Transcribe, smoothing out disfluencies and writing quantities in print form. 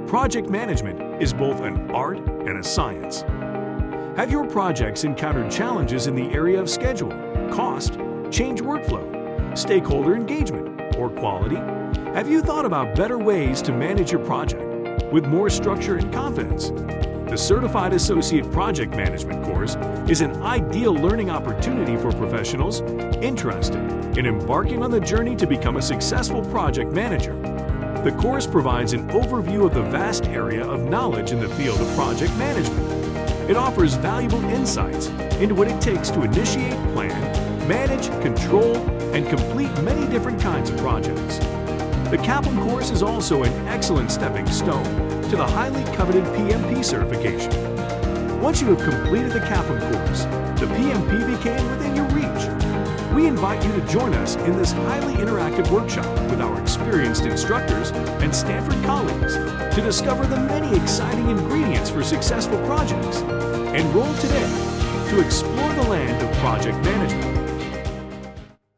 Project management is both an art and a science. Have your projects encountered challenges in the area of schedule, cost, change workflow, stakeholder engagement, or quality? Have you thought about better ways to manage your project with more structure and confidence? The Certified Associate Project Management course is an ideal learning opportunity for professionals interested in embarking on the journey to become a successful project manager. The course provides an overview of the vast area of knowledge in the field of project management. It offers valuable insights into what it takes to initiate, plan, manage, control, and complete many different kinds of projects. The CAPM course is also an excellent stepping stone to the highly coveted PMP certification. Once you have completed the CAPM course, the PMP became within your reach. We invite you to join us in this highly interactive workshop with our experienced instructors and Stanford colleagues to discover the many exciting ingredients for successful projects. Enroll today to explore the land of project management.